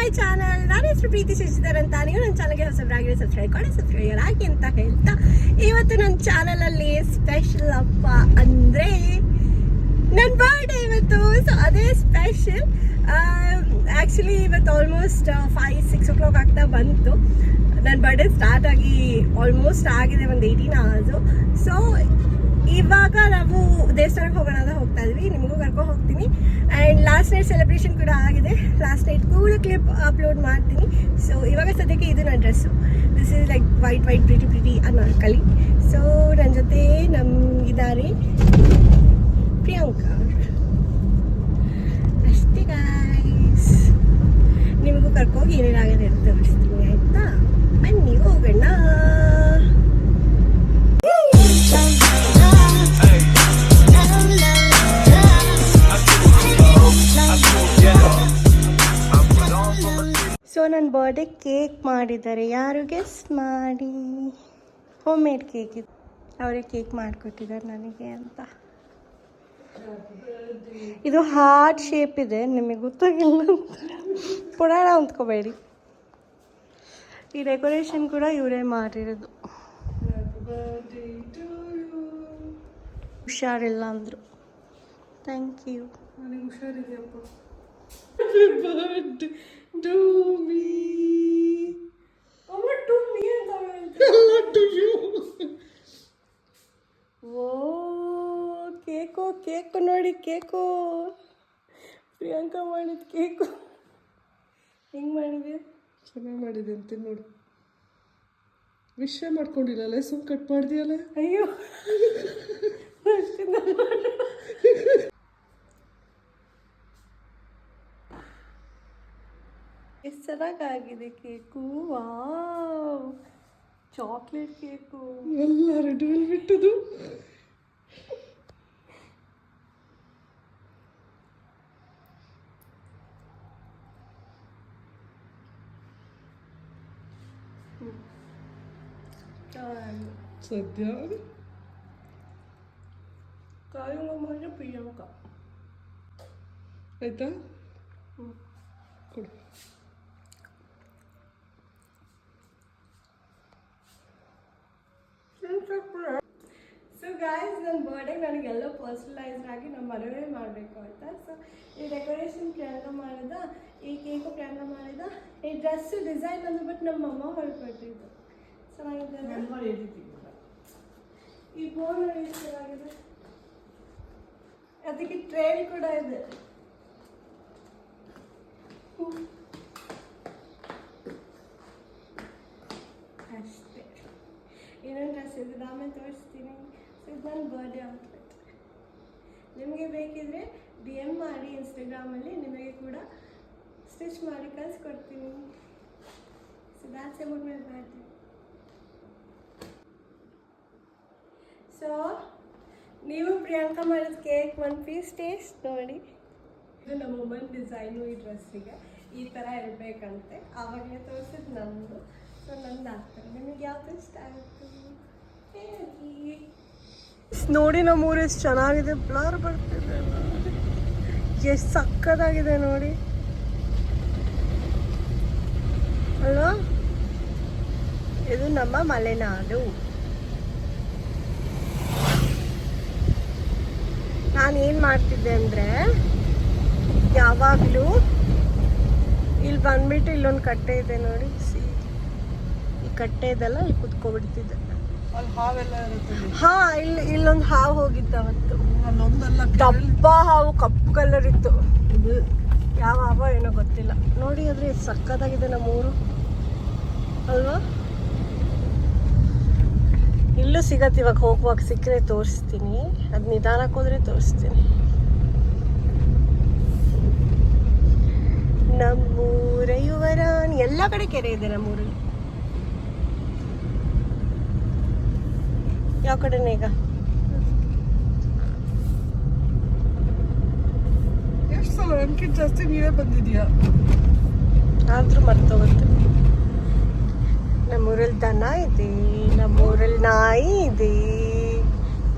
My channel. ನಾನು ಹೆಸರು ಪ್ರೀತಿ ಶಶಿಧರ್ ಅಂತ. ನೀವು ನನ್ನ ಚಾನಲ್ಗೆ ಹೊಸಬ್ರಾಗಿರೋ ಸಬ್ಸ್ಕ್ರೈಬ್ ಆಗಿ ಅಂತ ಹೇಳ್ತಾ, ಇವತ್ತು ನನ್ನ ಚಾನಲಲ್ಲಿ ಸ್ಪೆಷಲ್ ಅಪ್ಪ ಅಂದರೆ ನನ್ನ ಬರ್ಡೇ ಇವತ್ತು. ಸೊ ಅದೇ ಸ್ಪೆಷಲ್. ಆ್ಯಕ್ಚುಲಿ ಇವತ್ತು ಆಲ್ಮೋಸ್ಟ್ 5-6 o'clock ಆಗ್ತಾ ಬಂತು. ನನ್ನ ಬರ್ಡೇ ಸ್ಟಾರ್ಟ್ ಆಗಿ ಆಲ್ಮೋಸ್ಟ್ ಆಗಿದೆ ಒಂದು 18 hours. ಸೊ ಇವಾಗ ನಾವು ದೇವಸ್ಥಾನಕ್ಕೆ ಹೋಗೋಣ ಅಂತ ಹೋಗ್ತಾ ಇದ್ವಿ. ನಿಮಗೂ ಕರ್ಕೊಂಡು ಹೋಗ್ತೀನಿ. ಆ್ಯಂಡ್ ಲಾಸ್ಟ್ ನೈಟ್ ಸೆಲೆಬ್ರೇಷನ್ ಕೂಡ ಆಗಿದೆ. ಲಾಸ್ಟ್ ನೈಟ್ ಕೂಡ ಕ್ಲಿಪ್ ಅಪ್ಲೋಡ್ ಮಾಡ್ತೀನಿ. ಸೊ ಇವಾಗ ಸದ್ಯಕ್ಕೆ ಇದು ನನ್ನ dress. This is like white pretty Anarkali. So ನನ್ನ ಜೊತೆ ನಮಗಿದ್ದಾರೆ ಪ್ರಿಯಾಂಕಾ. ಅಷ್ಟೇ ಗೈಸ್. ನಿಮಗೂ ಕರ್ಕೋಗಿ ಏನೇನಾಗಿದೆ ಅಂತ ತೋರಿಸ್ತೀನಿ, ಆಯಿತಾ? ಬನ್ನಿ ಹೋಗೋಣ. ಸೊ ನನ್ನ ಬರ್ಡೇ ಕೇಕ್ ಮಾಡಿದ್ದಾರೆ. ಯಾರು ಗೆಸ್ ಮಾಡಿ? ಹೋಮ್ ಮೇಡ್ ಕೇಕ್ ಇದು. ಅವರೇ ಕೇಕ್ ಮಾಡಿಕೊಟ್ಟಿದ್ದಾರೆ ನನಗೆ ಅಂತ. ಇದು ಹಾರ್ಟ್ ಶೇಪ್ ಇದೆ, ನಿಮಗೆ ಗೊತ್ತಾಗಿಲ್ಲ ಪುರಾಣ ಅಂದ್ಕೋಬೇಡಿ. ಈ ಡೆಕೋರೇಷನ್ ಕೂಡ ಇವರೇ ಮಾಡಿರೋದು. ಹುಷಾರಿಲ್ಲ ಅಂದರು. Thank you. ನನಗೆ ಹುಷಾರಿದೆಯಪ್ಪ. ಕೇಕು ನೋಡಿ, ಕೇಕು ಪ್ರಿಯಾಂಕಾ ಮಾಡಿದ ಕೇಕು. ಹೆಂಗೆ ಮಾಡಿದೆ? ಚೆನ್ನಾಗಿ ಮಾಡಿದೆ ಅಂತ ನೋಡು. ವಿಷಯ ಮಾಡ್ಕೊಂಡಿಲ್ಲ, ಸುಮ್ ಕಟ್ ಮಾಡಿದೆಯಲ್ಲ. ಅಯ್ಯೋ ಎಷ್ಟು ಚೆನ್ನಾಗಾಗಿದೆ ಕೇಕು. ವಾವ್, ಚಾಕ್ಲೇಟ್ ಕೇಕು ಎಲ್ಲ ರೆಡ್ ವೆಲ್ವೆಟ್ ಅದು. ಸದ್ಯ ಕಾಯಂಗ ಪ್ರಿಯಾಂಕಾ ಆಯ್ತಾ? ಕೊಡು. ಸೊ ಗಾಯ್ಸ್, ನನ್ನ ಬರ್ಡೇಗೆ ನನಗೆಲ್ಲ ಪರ್ಸನಲೈಸ್ಡ್ ಆಗಿ ನಮ್ಮ ಮನೆಯೇ ಮಾಡಬೇಕು ಅಂತ. ಸೊ ಈ ಡೆಕೋರೇಷನ್ ಪ್ರಿಯಾಂಕಾ ಮಾಡಿದ, ಈ ಕೇಕು ಪ್ರಿಯಾಂಕಾ ಮಾಡಿದ, ಈ ಡ್ರೆಸ್ ಡಿಸೈನ್ ಅಂದು ಬಟ್ ನಮ್ಮ ಅಮ್ಮ ಹೊರಕೊಟ್ಟಿದ್ದು. ಚೆನ್ನಾಗಿದೆ. ಈ ಬೋನ್ ಚೆನ್ನಾಗಿದೆ. ಅದಕ್ಕೆ ಟ್ರೇಲ್ ಕೂಡ ಇದೆ. ಅಷ್ಟೇ. ಇನ್ನೊಂದು ಡ್ರೆಸ್ ಇದೆ, ಆಮೇಲೆ ತೋರಿಸ್ತೀನಿ. ಸೊ ಇದು ನನ್ನ ಬರ್ಡೇ ಔಟ್ಫಿಟ್. ನಿಮಗೆ ಬೇಕಿದ್ರೆ DM ಮಾಡಿ ಇನ್ಸ್ಟಾಗ್ರಾಮಲ್ಲಿ, ನಿಮಗೆ ಕೂಡ ಸ್ಟಿಚ್ ಮಾಡಿ ಕಳಿಸ್ಕೊಡ್ತೀನಿ. So that's about my birthday. So ನೀವು ಪ್ರಿಯಾಂಕಾ ಮಾಡಿದ ಕೇಕ್ ಒಂದು ಪೀಸ್ ಟೇಸ್ಟ್ ನೋಡಿ. ಇದು ನಮ್ಮ ವುಮನ್ ಡಿಸೈನು. ಈ ಡ್ರೆಸ್ಸಿಗೆ ಈ ಥರ ಇರಬೇಕಂತೆ. ಆವಾಗಲೇ ತೋರಿಸಿದ್ದು ನಮ್ಮದು. ಸೊ ನಂದು ಆಗ್ತಾರೆ. ನಿಮಗೆ ಯಾವ್ದು ಇಷ್ಟ ಆಗುತ್ತೆ ನೋಡಿ. ನಮ್ಮೂರು ಎಷ್ಟು ಚೆನ್ನಾಗಿದೆ. ಬ್ಲರ್ ಬರ್ತಿದೆ, ಎಷ್ಟು ಸಕ್ಕತ್ತಾಗಿದೆ ನೋಡಿ ಅಲ್ವಾ? ಇದು ನಮ್ಮ ಮಲೆನಾಡು. ನಾನೇನು ಮಾಡ್ತಿದ್ದೆ ಅಂದರೆ, ಯಾವಾಗಲೂ ಇಲ್ಲಿ ಬಂದ್ಬಿಟ್ಟು ಇಲ್ಲೊಂದು ಕಟ್ಟೆ ಇದೆ ನೋಡಿ, ಈ ಕಟ್ಟೆ ಇದೆಲ್ಲ ಇಲ್ಲಿ ಕುತ್ಕೊಬಿಡ್ತಿದ್ದೆ. ಹಾಂ, ಇಲ್ಲೊಂದು ಹಾವು ಹೋಗಿತ್ತು ಅವತ್ತು. ದಪ್ಪ ಹಾವು, ಕಪ್ಪು ಕಲರ್ ಇತ್ತು. ಯಾವ ಹಾವು ಏನೋ ಗೊತ್ತಿಲ್ಲ. ನೋಡಿ ಆದರೆ ಸಕ್ಕತ್ತಾಗಿದೆ ನಮ್ಮೂರು ಅಲ್ವಾ? ಇಲ್ಲೂ ಸಿಗತ್ತೆ. ಇವಾಗ ಹೋಗುವಾಗ ಸಿಕ್ಕರೆ ತೋರಿಸ್ತೀನಿ. ಅದು ನಿಧಾನಕ್ಕೆ ಹೋದರೆ ತೋರಿಸ್ತೀನಿ. ನಮ್ಮೂರ ಯುವರಾಣಿ. ಎಲ್ಲ ಕಡೆ ಕೆರೆ ಇದೆ ನಮ್ಮೂರಲ್ಲಿ. ಯಾವ ಕಡೆನೇ ಈಗ? ಎಷ್ಟು ಸಲ ನನಗಿಂತ ಜಾಸ್ತಿ ನೀವೇ ಬಂದಿದ್ಯಾ? ಆದರೂ ಮರ್ತೋಗುತ್ತೆ. ನಮ್ಮೂರಲ್ಲಿ ದನ ಇದೆ, ನಮ್ಮೂರಲ್ಲಿ ನಾಯಿ ಇದೆ,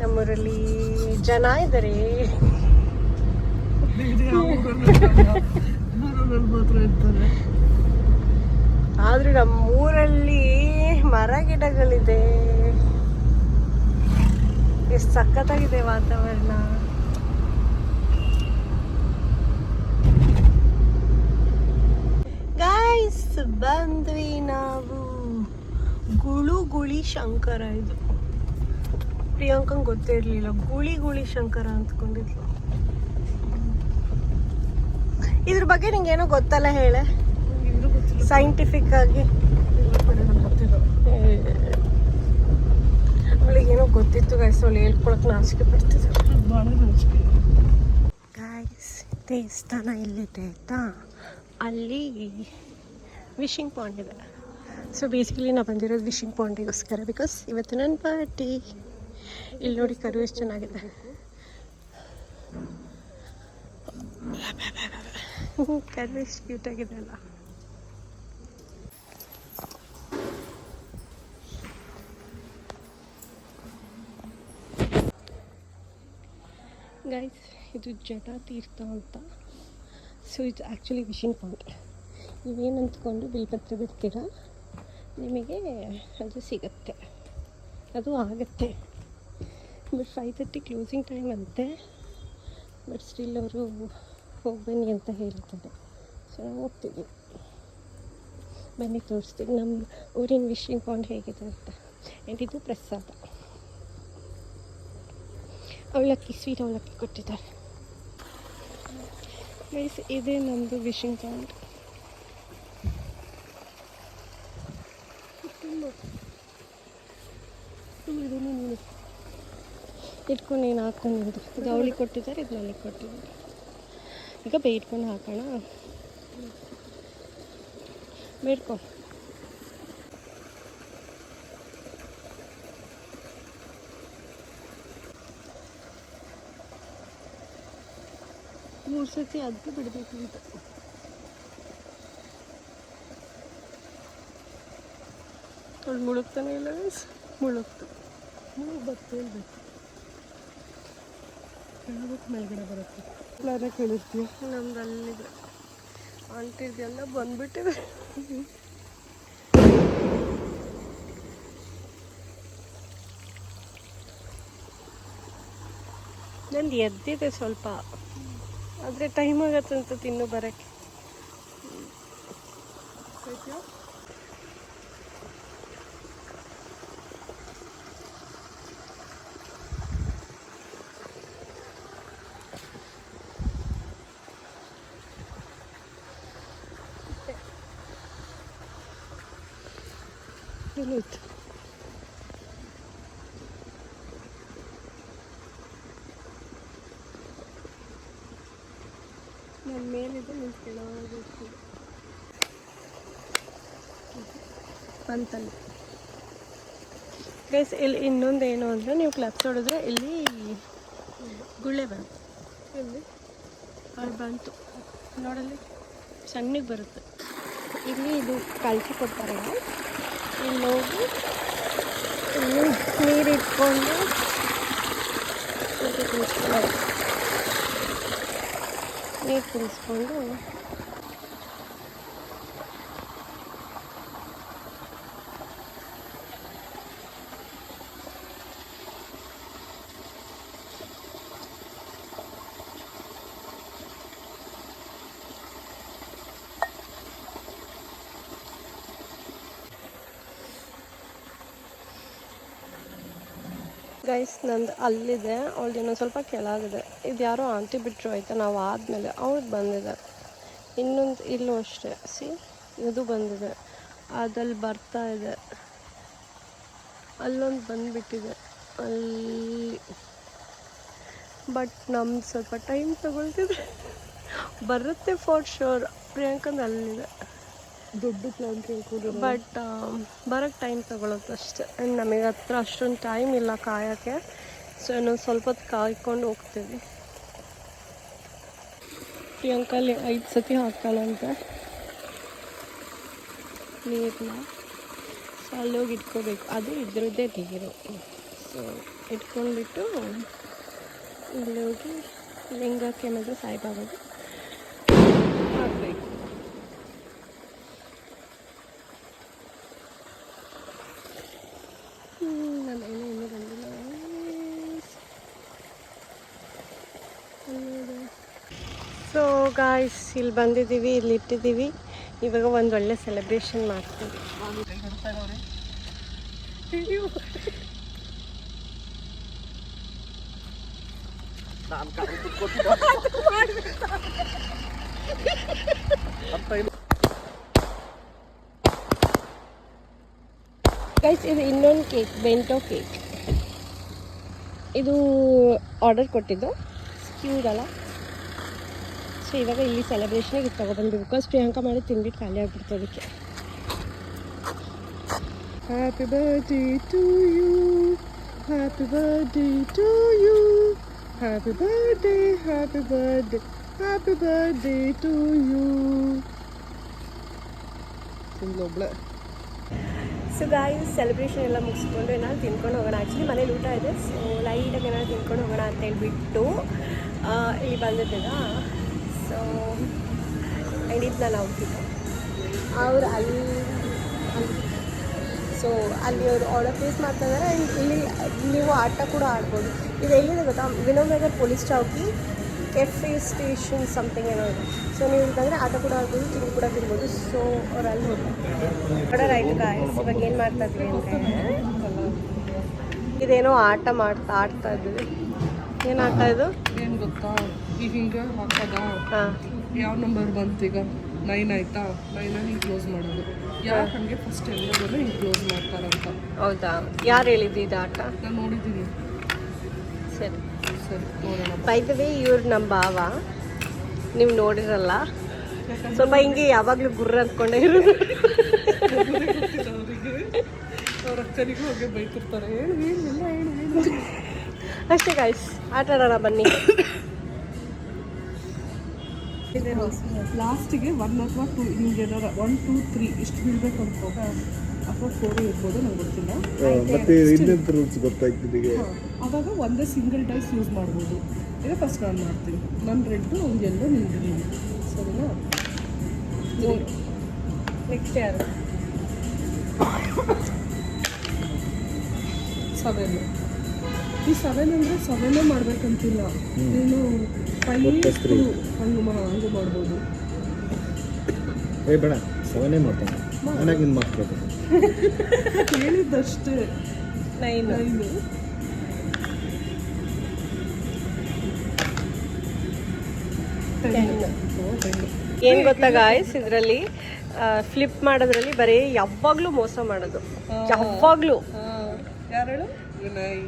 ನಮ್ಮೂರಲ್ಲಿ ಜನ ಇದ್ದಾರೆ. ಊರಲ್ಲಿ ಮಾತ್ರ ಇರ್ತಾರೆ. ಆದ್ರೆ ನಮ್ಮೂರಲ್ಲಿ ಮರ ಗಿಡಗಳಿದೆ, ಎಷ್ಟು ಸಖತ್ತಾಗಿದೆ ವಾತಾವರಣ. ಗಾಯ್ಸ್, ಬಂದ್ವಿ ನಾವು. ಗುಳಿ ಶಂಕರ ಇದು. ಪ್ರಿಯಾಂಕಂಗೆ ಗೊತ್ತೇ ಇರಲಿಲ್ಲ, ಗುಳಿ ಶಂಕರ ಅಂದ್ಕೊಂಡಿದ್ಲು. ಇದ್ರ ಬಗ್ಗೆ ನಿಂಗೆ ಏನೋ ಗೊತ್ತಲ್ಲ, ಹೇಳೆ ಸೈಂಟಿಫಿಕ್ ಆಗಿ. ಅವಳಿಗೇನೋ ಗೊತ್ತಿತ್ತು ಗೈಸ್, ಅವಳು ಹೇಳ್ಕೊಳಕ್ ನಾಚಿಕೆ ಪಡ್ತಿದ್ರು. ಗೈಸ್, ದೇವಸ್ಥಾನ ಎಲ್ಲಿದೆ ಆಯ್ತಾ, ಅಲ್ಲಿ ವಿಶಿಂಗ್ ಪಾಂಡ್ ಇದೆ. ಸೊ ಬೇಸಿಕಲಿ ನಾವು ಬಂದಿರೋದು ವಿಶಿಂಗ್ ಪಾಂಡಿಗೋಸ್ಕರ, ಬಿಕಾಸ್ ಇವತ್ತು ನನ್ನ ಪಾರ್ಟಿ. ಇಲ್ಲಿ ನೋಡಿ ಕರು ಎಷ್ಟು ಚೆನ್ನಾಗಿದೆ. ಕರು ಎಷ್ಟು ಕ್ಯೂಟಾಗಿದೆ ಅಲ್ಲ. ಗೈಸ್, ಇದು ಜಟ ತೀರ್ಥ ಅಂತ. ಸೊ ಇದು ಆ್ಯಕ್ಚುಲಿ ವಿಶಿಂಗ್ ಪಾಂಡ್. ನೀವೇನು ಅಂದ್ಕೊಂಡು ಬಿಲ್ಪತ್ರ ಬಿಡ್ತೀರ, ನಿಮಗೆ ಅದು ಸಿಗತ್ತೆ, ಅದು ಆಗುತ್ತೆ. ಬಟ್ 5:30 ಕ್ಲೋಸಿಂಗ್ ಟೈಮ್ ಅಂತೆ. ಬಟ್ ಸ್ಟಿಲ್ ಅವರು ಹೋಗ್ಬನ್ನಿ ಅಂತ ಹೇಳ್ತಾರೆ. ಸೊ ನಾವು ಹೋಗ್ತೀವಿ. ಬನ್ನಿ ತೋರಿಸ್ತೀವಿ ನಮ್ಮ ಊರಿನ ವಿಶಿಂಗ್ ಪಾಂಡ್ ಹೇಗಿದೆ ಅಂತ. ಆ್ಯಂಡ್ ಇದು ಪ್ರಸಾದ. ಅವಲಕ್ಕಿ, ಸ್ವೀಟ್ ಅವಲಕ್ಕಿ ಕೊಟ್ಟಿದ್ದಾರೆ. ಗೈಸ್, ಇದೇ ನಮ್ಮದು ವಿಶಿಂಗ್ ಪಾಂಡ್. ನೀನು ಇಟ್ಕೊಂಡು ನೀನು ಹಾಕ್ಕೊಂಡಿರೋದು. ಇದು ಅವಳಿಗೆ ಕೊಟ್ಟಿದ್ದಾರೆ, ಇದು ನನಗೆ ಕೊಟ್ಟಿದ್ದಾರೆ. ಈಗ ಬೇಡ್ಕೊಂಡು ಹಾಕೋಣ. ಬೇಡ್ಕೊ. ಮೂರು ಸತಿ ಅದು ಬಿಡಬೇಕು ಅಂತ. ಅವಳು ಮುಳುಗ್ತಾನೆ ಇಲ್ಲ, ಮುಳುಗ್ತು. ಬರ್ತಾ ಇರ್ಬೇಕು, ಕೆಳಬೇಕು, ಮೇಲ್ಗಡೆ ಬರುತ್ತೆ. ಪ್ಲಾನ ಕೇಳಿರ್ತೀವಿ. ನಮ್ದು ಅಲ್ಲಿದೆ ಆಂಟಿದೆಲ್ಲ ಬಂದ್ಬಿಟ್ಟಿದೆ. ನಂದು ಎದ್ದಿದೆ ಸ್ವಲ್ಪ, ಆದರೆ ಟೈಮ್ ಆಗತ್ತಂತ ತಿನ್ನು ಬರೋಕ್ಕೆ. ಎಲ್ಲೋಯ್ತು? ನನ್ನ ಮೇಲಿದೆ, ನಿನ್ನ ಕೆಳಗೆ ಅಂತಲ್ಲಿ. ಗೈಸ್, ಇಲ್ಲಿ ಇನ್ನೊಂದು ಏನು ಅಂದರೆ, ನೀವು ಕ್ಲಬ್ಸ್ ಹೊಡೆದ್ರೆ ಇಲ್ಲಿ ಗುಳ್ಳೆ ಬಂತು. ಎಲ್ಲಿ ಅಲ್ಲಿ ಬಂತು ನೋಡಲ್ಲಿ, ಸಣ್ಣಗೆ ಬರುತ್ತೆ. ಇಲ್ಲಿ ಇದು ಕಲಸಿ ಕೊಡ್ತಾರೆ. ಇಲ್ಲಿ ಹೋಗಿ ಇಲ್ಲಿ ನೀರು ಇಟ್ಕೊಂಡು ನೀರು ಕುಡಿಸ್ಕೊಂಡು ಗೈಸ್, ನಂದು ಅಲ್ಲಿದೆ, ಅವಳ್ದು ಇನ್ನೊಂದು ಸ್ವಲ್ಪ ಕೆಳಗಿದೆ. ಇದು ಯಾರೋ ಆಂಟಿ ಬಿಟ್ಟರು ಆಯಿತಾ, ನಾವು ಆದಮೇಲೆ ಅವ್ಳದ್ದು ಬಂದಿದೆ. ಇನ್ನೊಂದು ಇಲ್ಲೂ ಅಷ್ಟೇ, ಇದು ಬಂದಿದೆ. ಅದಲ್ಲಿ ಬರ್ತಾ ಇದೆ, ಅಲ್ಲೊಂದು ಬಂದುಬಿಟ್ಟಿದೆ ಅಲ್ಲಿ. ಬಟ್ ನಮ್ದು ಸ್ವಲ್ಪ ಟೈಮ್ ತಗೊಳ್ತಿದೆ. ಬರುತ್ತೆ ಫಾರ್ ಶೋರ್. ಪ್ರಿಯಾಂಕಂದು ಅಲ್ಲಿದೆ, ದೊಡ್ಡ ಪ್ಲಾನ್ ಕೇಳ್ಕೊಂಡು. ಬಟ್ ಬರೋಕ್ಕೆ ಟೈಮ್ ತಗೊಳುತ್ತೆ ಅಷ್ಟೇ. ಆ್ಯಂಡ್ ನಮಗೆ ಹತ್ರ ಅಷ್ಟೊಂದು ಟೈಮ್ ಇಲ್ಲ ಕಾಯೋಕ್ಕೆ. ಸೊ ಇನ್ನೊಂದು ಸ್ವಲ್ಪ ಹೊತ್ತು ಕಾಯ್ಕೊಂಡು ಹೋಗ್ತೀವಿ. ಪ್ರಿಯಾಂಕಲ್ಲಿ 5 ಸತಿ ಹಾಕ್ತಾಳಂತೆ ನೀರನ್ನ. ಸೊ ಅಲ್ಲೋಗಿ ಇಟ್ಕೋಬೇಕು, ಅದು ಇದ್ರದ್ದೇ ನೀರು. ಸೊ ಇಟ್ಕೊಂಡ್ಬಿಟ್ಟು ಇಲ್ಲೋಗಿ ಲಿಂಗಕ್ಕೆ ಮತ್ತು ಸಾಯಿಬಾಬಾಗೆ ಹಾಕಬೇಕು. ಗಾಯ್ಸ್ ಇಲ್ಲಿ ಬಂದಿದ್ದೀವಿ, ಇಲ್ಲಿ ಇಟ್ಟಿದ್ದೀವಿ. ಇವಾಗ ಒಂದು ಒಳ್ಳೆ ಸೆಲೆಬ್ರೇಷನ್ ಮಾಡ್ತೀವಿ. ಗೈಸ್ ಇದು ಇನ್ನೊಂದು ಕೇಕ್, ಬೆಂಟೋ ಕೇಕ್. ಇದು ಆರ್ಡರ್ ಕೊಟ್ಟಿದ್ದು, ಕ್ಯೂಟ್ ಅಲ್ಲ. ಸೊ ಇವಾಗ ಇಲ್ಲಿ ಸೆಲೆಬ್ರೇಷನ್ಗೆ ಇದು ತೊಗೊಬಂದ್ವಿ. ಬಿಕಾಸ್ ಪ್ರಿಯಾಂಕಾ ಮಾಡಿ ತಿಂದ್ಬಿಟ್ಟು ಖಾಲಿ ಆಗ್ಬಿಡ್ತು ಅದಕ್ಕೆ. Happy birthday to you, happy birthday to you, happy birthday, happy birthday, happy birthday to you. ತಿಂಗಳೊಬ್ಳೆ. ಸೊ ಗಾಯ್ಸ್ ಸೆಲೆಬ್ರೇಷನ್ ಎಲ್ಲ ಮುಗಿಸ್ಕೊಂಡು ಏನಾದ್ರು ತಿನ್ಕೊಂಡು ಹೋಗೋಣ. ಆ್ಯಕ್ಚುಲಿ ಮನೇಲಿ ಊಟ ಇದೆ, ಸೊ ಲೈಟಾಗಿ ಏನಾದ್ರು ತಿನ್ಕೊಂಡು ಹೋಗೋಣ ಅಂತ ಹೇಳ್ಬಿಟ್ಟು ಇಲ್ಲಿ ಬಂದಿದ್ದ. ಸೊ ಹಿಡಿದ್ನ ನಾವು ಅವ್ರು ಅಲ್ಲಿ ಸೊ ಅಲ್ಲಿ ಅವರು ಆರ್ಡರ್ ಪ್ಲೇಸ್ ಮಾಡ್ತಾ ಇದ್ದಾರೆ. ಆ್ಯಂಡ್ ಇಲ್ಲಿ ನೀವು ಆಟ ಕೂಡ ಆಡ್ಬೋದು. ಇದು ಎಲ್ಲಿದೆ ಗೊತ್ತಾ, ವಿನೋನಗರ್ ಪೊಲೀಸ್ ಚೌಕಿ ಕೆಫೆ ಸ್ಟೇಷನ್ ಸಮಥಿಂಗ್ ಏನೋ ಇದೆ. ಸೊ ನೀವು ಇದಂದರೆ ಆಟ ಕೂಡ ಆಡ್ಬೋದು, ತಿಂಡಿ ಕೂಡ ತಿನ್ಬೋದು. ಸೊ ಅವ್ರು ಅಲ್ಲಿ ಆರ್ಡರ್ ಆಯಿತು ಗಾಯ್ಸ್. ಇವಾಗ ಏನು ಮಾಡ್ತಾ ಇದ್ವಿ ಅಂದರೆ ಇದೇನೋ ಆಡ್ತಾ ಇದ್ವಿ. ಏನು ಆಟ ಇದು? ಏನು ಗೊತ್ತಾ, ಈಗ ಹಿಂಗೆ ಹಾಕೋದ ಹಾಂ, ಯಾವ ನಂಬರ್ ಬಂತು ಈಗ 9 ಆಯಿತಾ, 9 ಹಿಂಗೆ ಕ್ಲೋಸ್ ಮಾಡೋದು. ಯಾರು ನನಗೆ ಫಸ್ಟ್ ಎಲ್ಲರೂ ಹಿಂಗೆ ಕ್ಲೋಸ್ ಮಾಡ್ತಾರಂತ. ಹೌದಾ? ಯಾರು ಹೇಳಿದ್ದು ಇದು ಆಟ? ನಾನು ನೋಡಿದ್ದೀನಿ. ಸರಿ ಸರಿ ನೋಡೋಣ. ಬೈ ದ ವೇ ಇವ್ರು ನಮ್ಮ ಭಾವ, ನೀವು ನೋಡಿರಲ್ಲ. ಸ್ವಲ್ಪ ಹಿಂಗೆ ಯಾವಾಗಲೂ ಗುರ್ರ ಅಂದ್ಕೊಂಡೇ ಇರೋದು. ಅವ್ರ ಅಕ್ಕನಿಗೂ ಹಾಗೆ ಬೈತಿರ್ತಾರೆ, ಹೇಳು ಏನಿಲ್ಲ ಹೇಳು ಏನು. ಅಷ್ಟೇ ಗಾಯ್ಸ್, ಆಟ ಆಡೋಣ ಬನ್ನಿ. ಲಾಸ್ಟಿಗೆ 1 ಅಥವಾ 2 ಹಿಂಗೆ 1 2 3 ಇಷ್ಟು ಬೀಳ್ಬೇಕು ಅನ್ಕೋ, ಅಥವಾ 4 ಇರ್ಬೋದು, ನಂಗೆ ಗೊತ್ತಿಲ್ಲ. ಮತ್ತೆ ಇನ್ನೊಂದು ರೂಲ್ಸ್ ಗೊತ್ತಾಯ್ತು ನಿಮಗೆ. ಆವಾಗ ಒಂದೇ ಸಿಂಗಲ್ ಡೈಸ್ ಯೂಸ್ ಮಾಡ್ಬೋದು. ಈಗ ಫಸ್ಟ್ ನಾನು ಮಾಡ್ತೀನಿ. ನನ್ನ ರೆಡ್ಡು ಅವ್ನಿಗೆ ಎಲ್ಲೋ ನಿಂಗೆ ನೀನು, ಸರಿನಾ? ನೆಕ್ಸ್ಟ್ ಯಾರು? 7. ಈ 7 ಅಂದರೆ 7 ಮಾಡ್ಬೇಕಂತಿಲ್ಲ, ನೀನು 5 ಹಂಗೆ ಮಾಡ್ಬೋದು. ಏ ಬೇಡ, 7 ಮಾಡ್ತಾನೆ. ಮನೆಯಾಗ ನಿನ್ನ ಮಾಡ್ಬೇಕು. ಹೇಳಿದ್ದಷ್ಟೇ. 9. ಏನು ಗೊತ್ತಾ ಗಾಯ್ಸ್, ಇದರಲ್ಲಿ ಫ್ಲಿಪ್ ಮಾಡೋದ್ರಲ್ಲಿ ಬರೀ ಯಾವಾಗಲೂ ಮೋಸ ಮಾಡೋದು, ಯಾವಾಗಲೂ. ಯಾರು ಹೇಳು? ವಿನಯ್.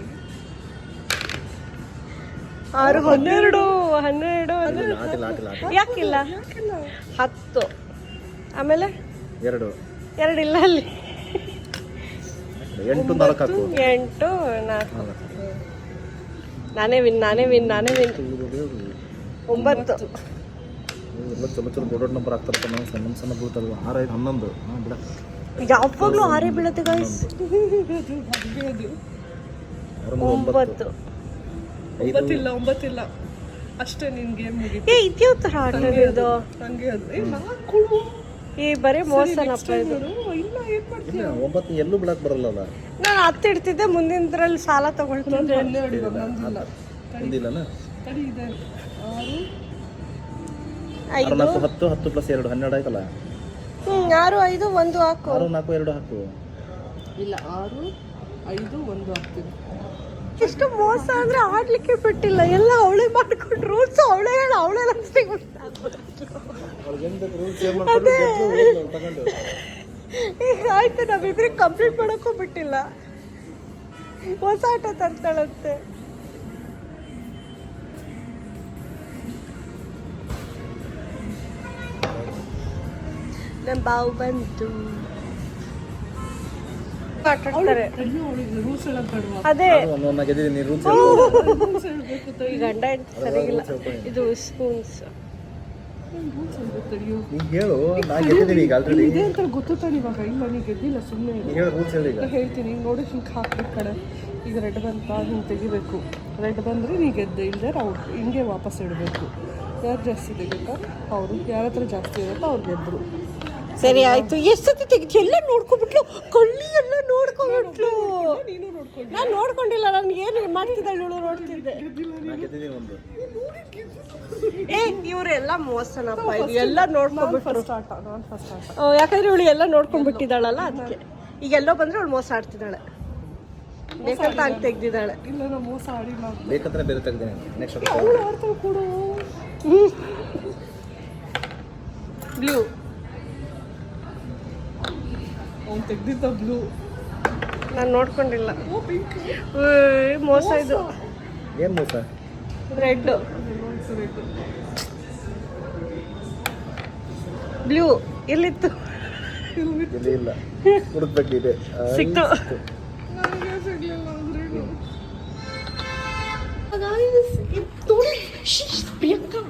6 12 ಯಾಕಿಲ್ಲ? 10 ಆಮೇಲೆ 2 ಇಲ್ಲ ಅಲ್ಲಿ 8 4 ಹಾಕು. 8 4. ನಾನೇ ವಿನ್ 9. ಎಲ್ಲ ಚಲೋ ದೊಡ್ಡ ನಂಬರ್ ಆಗ್ತಾರಪ್ಪ. ನಾವು ಸಣ್ಣ ಬೀಳ್ತಾರಲ್ಲ, 6 5 11. ಹಾಂ ಬಿಡ, ಯಾವಾಗಲೂ 6 ಬೀಳುತ್ತೆ ಗಾಯ್ಸ್. 9. 9 ಇಲ್ಲ ಅಷ್ಟೇ. ನಿನ್ ಗೇಮ್ ಮುಗಿತು. ಏ ಇದ್ಯಾವ ಥರ ಆಟ ಇದು? ಹಂಗೆ ಅದು ಈ ಬರೀ ಮೋಸನಪ್ಪ ಇದು. ಇಲ್ಲ ಏನು ಮಾಡ್ತೀನಿ, 9 ಎಲ್ಲೂ ಬಿಡಕ್ಕೆ ಬರಲ್ಲಲ್ಲ. ನಾನು 10 ಇಡ್ತಿದ್ದೆ, ಮುಂದಿನದ್ರಲ್ಲಿ ಸಾಲ ತಗೊಳ್ತಿದ್ದೆ. ಒಂದಿಲ್ಲನ ತಡಿ ಇದೆ. 6 5 4 10 10 + 2 12 ಆಯ್ತಲ್ಲ. 6 5 1 ಹಾಕು. 6 4 2 ಹಾಕು. ಇಲ್ಲ 6 5 1 ಹಾಕ್ತೀನಿ. ಎಷ್ಟು ಮೋಸ ಅಂದ್ರೆ ಆಡ್ಲಿಕ್ಕೆ ಬಿಟ್ಟಿಲ್ಲ. ಎಲ್ಲ ಅವಳೇ ಮಾಡ್ಕೊಂಡು ರೂಲ್ಸ್ ಅವಳೇ ಹೇಳ, ಅವಳೇ ಆಯ್ತು. ನಾವಿಬ್ರಿಗೆ ಕಂಪ್ಲೀಟ್ ಮಾಡೋಕ್ಕೂ ಬಿಟ್ಟಿಲ್ಲ. ಹೊಸ ಆಟ ತರ್ತಾಳಂತೆ. ನಮ್ಮ ಬಾವು ಬಂತು. ಆಟಾಡ್ತಾರೆ ರೂಲ್ಸ್ ಎಲ್ಲ ಬೇಡವಾ? ಅದೇ ರೂಲ್ಸ್ ಹೇಳ್ಬೇಕು. ಈ ಗಂಡ ಹೆಂಡ್ತಿ ಸರಿಗಿಲ್ಲ. ಇದು ಸ್ಪೂನ್ಸ್ ರೂಲ್ಸ್ ಹೇಳ್ಬೇಕು. ತಡಿಯೋ ನೀನು ಹೇಳು, ನಾನು ಗೆದ್ದಿದ್ದೀನಿ ಈಗ ಆಲ್ರೆಡಿ. ಇದೆ ಅಂತ ಗೊತ್ತಾನೆ ಇವಾಗ. ಇಲ್ಲ ನೀನು ಗೆದ್ದಿಲ್ಲ, ಸುಮ್ಮನೆ ಹೇಳು ರೂಲ್ಸ್ ಹೇಳಿ. ಈಗ ಹೇಳ್ತೀನಿ, ಹಿಂಗೆ ನೋಡಿ ಹಿಂಗೆ ಹಾಕ್ಬೇಕು ಕಡೆ. ಈಗ ರೆಡ್ ಬಂತ, ಹಿಂಗೆ ತೆಗಿಬೇಕು. ರೆಡ್ ಬಂದರೆ ನೀ ಗೆದ್ದೆ, ಇಲ್ಲದೆ ಔಟ್. ಹಿಂಗೆ ವಾಪಸ್ ಇಡಬೇಕು. ಯಾರು ಜಾಸ್ತಿ ತೆಗಿತಾ ಅವರು, ಯಾರ ಹತ್ರ ಜಾಸ್ತಿ ಇರುತ್ತೋ ಅವ್ರು ಗೆದ್ದರು. ಸರಿ ಆಯ್ತು. ಎಷ್ಟೊತ್ತಿ ತೆಗ್ದು ಎಲ್ಲ ನೋಡ್ಕೊಂಡ್ಬಿಟ್ಲು, ಕಳ್ಳಿ ಎಲ್ಲ ನೋಡ್ಕೊಂಡ್ಬಿಟ್ಲು. ನೀನು ನೋಡ್ಕೊಂಡು ನಾನು ನೋಡ್ಕೊಂಡಿಲ್ಲ, ನಾನು ಏನು ಮಾಡ್ತಿದ್ದಾಳೆ ಇವಳು ನೋಡ್ತಿದ್ದೆ. ನಾ ಗೆದ್ದಿದ್ದೀನಿ ಒಂದು. ಏ ಇವರೆಲ್ಲ ಮೋಸನಪ್ಪ, ಇದು ಎಲ್ಲ ನೋಡ್ಕೊಂಡ್ಬಿಟ್ರು. ನಾನು ಫಸ್ಟ್ ಆಟ. ಯಾಕಂದ್ರೆ ಇವಳು ಎಲ್ಲ ನೋಡ್ಕೊಂಡ್ಬಿಟ್ಟಿದ್ದಾಳಲ್ಲ ಅದಕ್ಕೆ. ಈಗ ಎಲ್ಲೋ ಬಂದ್ರೆ ಅವಳು ಮೋಸ ಆಡ್ತಿದ್ದಾಳೆ, ಬೇಕಂತ ಹಂಗೆ ತೆಗ್ದಿದ್ದಾಳೆ. ಇಲ್ಲ ನಾ ಮೋಸ ಆಡಿಲ್ಲ. ಬೇಕಂತಾನೆ ಬೇರೆ ತೆಗ್ದೇನೆ. ನೆಕ್ಸ್ಟ್ ಅವಳು ಆಡ್ತಾಳೆ ಕೊಡು. ಬ್ಲೂ. ಅವ್ನು ತೆಗ್ದಿದ್ದ ಬ್ಲೂ. ನಾನು ನೋಡ್ಕೊಂಡಿಲ್ಲ. ಓ ಪಿಂಕ್. ಮೋಸ ಇದು. ಏನು ಮೋಸ? ರೆಡ್. ಬ್ಲೂ ಎಲ್ಲಿತ್ತು? ಇಲ್ಲಿ ಇಲ್ಲ, ಹುಡುಕ್ಬೇಕಿದೆ. ಸಿಕ್ತು. ನನಗೆ ಸಿಗ್ಲಿಲ್ಲ ಅಂದ್ರೇನು. ಪ್ರಿಯಾಂಕಾ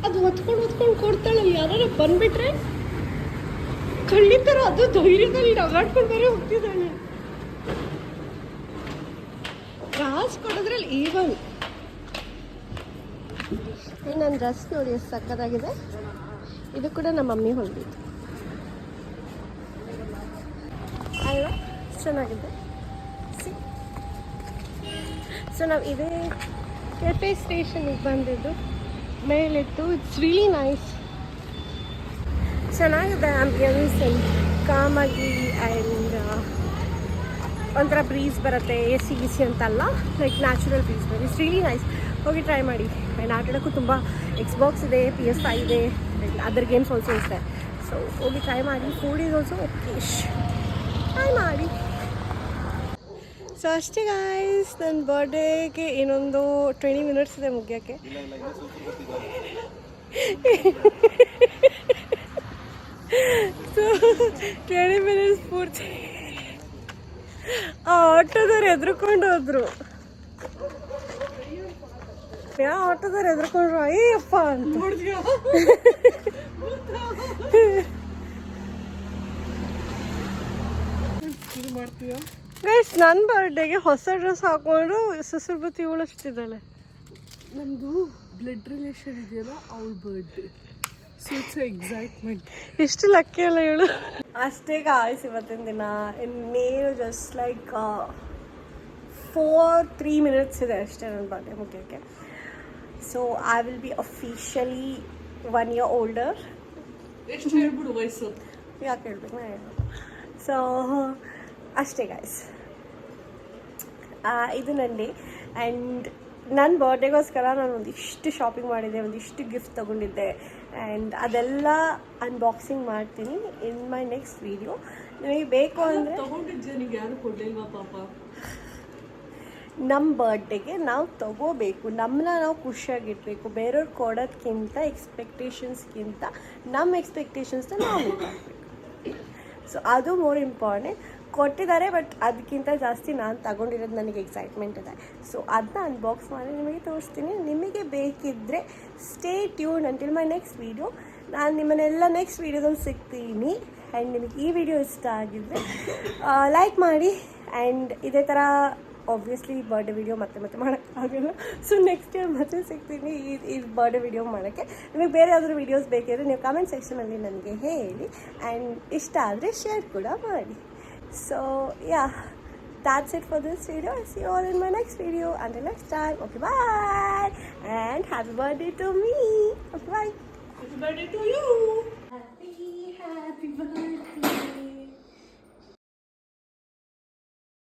ಅದು ಹೊತ್ಕೊಂಡು ಕೊಡ್ತಾಳೆ. ಯಾರು ಬಂದ್ಬಿಟ್ರೆ ಕಳ್ಳಿತರ ಅದು ಧೈರ್ಯದಲ್ಲಿ ನಗಾಡ್ಕೊಂಡು ಬೇರೆ ಹೋಗ್ತಿದ್ದಾಳೆ. ಕಾಸು ಕೊಡೋದ್ರಲ್ಲಿ ಈವನ್. ನನ್ನ ಡ್ರೆಸ್ ನೋಡಿ ಎಷ್ಟು ಸಕ್ಕತ್ತಾಗಿದೆ. ಇದು ಕೂಡ ನಮ್ಮ ಮಮ್ಮಿ ಹೊಲಿದಿದ್ದು ಅಲ್ವಾ, ಚೆನ್ನಾಗಿದೆ. ಸೊ ನಾವು ಇದೇ ಕೆಫೆ ಸ್ಟೇಷನ್ಗೆ ಬಂದಿದ್ದು. ಮೇಲಿತ್ತು. ಇಟ್ಸ್ ರಿಯಲಿ ನೈಸ್, ಚೆನ್ನಾಗಿದೆ ಆಂಬಿಯನ್ಸ್. ಕಾಮಾಗಿ ಆ್ಯಂಡ್ ಒಂಥರ ಬ್ರೀಸ್ ಬರುತ್ತೆ. ಎ ಸಿ ಅಂತಲ್ಲ, ಲೈಕ್ ನ್ಯಾಚುರಲ್ ಬ್ರೀಸ್ ಬರುತ್ತೆ. It's really nice. ಹೋಗಿ ಟ್ರೈ ಮಾಡಿ. ಆ್ಯಂಡ್ ಆಟ ಆಡೋಕ್ಕೂ ತುಂಬ ಎಕ್ಸ್ಬಾಕ್ಸ್ ಇದೆ, PS5 ಇದೆ, ಅದರ್ ಗೇಮ್ಸ್ ಆಲ್ಸೋ ಇರುತ್ತೆ. ಸೊ ಹೋಗಿ ಟ್ರೈ ಮಾಡಿ. Food is also okay, try ಮಾಡಿ. ಸೊ ಅಷ್ಟೇ ಗಾಯ್ಸ್, ನನ್ನ ಬರ್ಡೇಗೆ ಇನ್ನೊಂದು 20 ಮಿನಿಟ್ಸ್ ಇದೆ ಮುಗಿಯೋಕ್ಕೆ. ಸೊ 20 ಮಿನಿಟ್ಸ್ ಪೂರ್ತಿ ಆ ಆಟೋದವ್ರು ಎದ್ರುಕೊಂಡು ಹೋದ್ರು. ಯಾವ ಆಟೋದವ್ರು ಎದ್ರುಕೊಂಡ್ರು, ಅಯ್ಯಪ್ಪ ಅಂತ. ಮಾಡ್ತೀಯಾ ಗೈಸ್, ನನ್ನ ಬರ್ಡೇಗೆ ಹೊಸ ಡ್ರೆಸ್ ಹಾಕೊಂಡು ಸುಸುರು ಬತ್ತಿ ಉಳಿಸ್ತಿದ್ದಾಳೆ. ನಮ್ಮದು ಬ್ಲಡ್ ರಿಲೇಷನ್ ಇದೆಯಲ್ಲ, ಅವಳ ಬರ್ಡೇ. So it's excitement. ಇಷ್ಟು ಲಕ್ಕಿ ಅಲ್ಲ ಇವಳು. ಅಷ್ಟೇ ಗಾಯ್ಸ್ ಇವತ್ತಿನ ದಿನ. ಇನ್ನೇನು ಜಸ್ಟ್ ಲೈಕ್ 3 ಮಿನಿಟ್ಸ್ ಇದೆ ಅಷ್ಟೇ ನನ್ನ ಬರ್ಡೇ ಮುಗಿಯೋಕ್ಕೆ. So I will be officially 1 year older. ಎಷ್ಟು ಹೇಳ್ಬಿಡು ವಯಸ್ಸು. ಯಾಕೆ ಹೇಳ್ಬೇಕು, ನಾ ಹೇಳ್ಬೇಕು. ಸೊ ಅಷ್ಟೇ ಗಾಯ್ಸ್, ಇದು ನನ್ನ ಡೇ. ಆ್ಯಂಡ್ ನನ್ನ ಬರ್ಡೇಗೋಸ್ಕರ ನಾನು ಒಂದಿಷ್ಟು ಶಾಪಿಂಗ್ ಮಾಡಿದ್ದೆ, ಒಂದಿಷ್ಟು ಗಿಫ್ಟ್ ತೊಗೊಂಡಿದ್ದೆ. ಆ್ಯಂಡ್ ಅದೆಲ್ಲ ಅನ್ಬಾಕ್ಸಿಂಗ್ ಮಾಡ್ತೀನಿ ಇನ್ ಮೈ ನೆಕ್ಸ್ಟ್ ವೀಡಿಯೋ. ನಿಮಗೆ ಬೇಕು ಅಂದರೆ ತಗೊಂಡಿದ್ದೆ, ನಿಂಗೆ ಯಾರು ಕೊಡಲಿಲ್ವಾ ಪಾಪ? ನಮ್ಮ ಬರ್ಡೇಗೆ ನಾವು ತಗೋಬೇಕು, ನಮ್ಮನ್ನ ನಾವು ಖುಷಿಯಾಗಿರ್ಬೇಕು. ಬೇರೆಯವ್ರು ಕೊಡೋದಕ್ಕಿಂತ ಎಕ್ಸ್ಪೆಕ್ಟೇಷನ್ಸ್ಗಿಂತ ನಮ್ಮ ಎಕ್ಸ್ಪೆಕ್ಟೇಷನ್ಸ್ನ ನಾವು ಮಾಡಬೇಕು. ಸೊ ಅದು ಮೋರ್ ಇಂಪಾರ್ಟೆಂಟ್. ಕೊಟ್ಟಿದ್ದಾರೆ, ಬಟ್ ಅದಕ್ಕಿಂತ ಜಾಸ್ತಿ ನಾನು ತಗೊಂಡಿರೋದು ನನಗೆ ಎಕ್ಸೈಟ್ಮೆಂಟ್ ಇದೆ. ಸೊ ಅದನ್ನ ಅನ್ಬಾಕ್ಸ್ ಮಾಡಿ ನಿಮಗೆ ತೋರಿಸ್ತೀನಿ. ನಿಮಗೆ ಬೇಕಿದ್ದರೆ stay tune until my next video. ನಾನು ನಿಮ್ಮನ್ನೆಲ್ಲ ನೆಕ್ಸ್ಟ್ ವೀಡಿಯೋದಲ್ಲಿ ಸಿಗ್ತೀನಿ. ಆ್ಯಂಡ್ ನಿಮಗೆ ಈ ವಿಡಿಯೋ ಇಷ್ಟ ಆಗಿದ್ದರೆ ಲೈಕ್ ಮಾಡಿ. ಆ್ಯಂಡ್ ಇದೇ ಥರ ಆಬ್ವಿಯಸ್ಲಿ ಬರ್ಡೇ ವಿಡಿಯೋ ಮತ್ತೆ ಮಾಡೋಕ್ಕಾಗಲ್ಲ. ಸೊ ನೆಕ್ಸ್ಟ್ ಇಯರ್ ಮತ್ತೆ ಸಿಗ್ತೀನಿ ಈ ಬರ್ಡೇ ವಿಡಿಯೋ ಮಾಡೋಕ್ಕೆ. ನಿಮಗೆ ಬೇರೆ ಯಾವ್ದಾದ್ರು ವೀಡಿಯೋಸ್ ಬೇಕಿದ್ರೆ ನೀವು ಕಮೆಂಟ್ ಸೆಕ್ಷನಲ್ಲಿ ನನಗೆ ಹೇಳಿ. ಆ್ಯಂಡ್ ಇಷ್ಟ ಆದರೆ ಶೇರ್ ಕೂಡ ಮಾಡಿ. So yeah, that's it for this video. I'll see you all in my next video. Until next time, okay, bye. And happy birthday to me. Okay, bye. Happy birthday to you.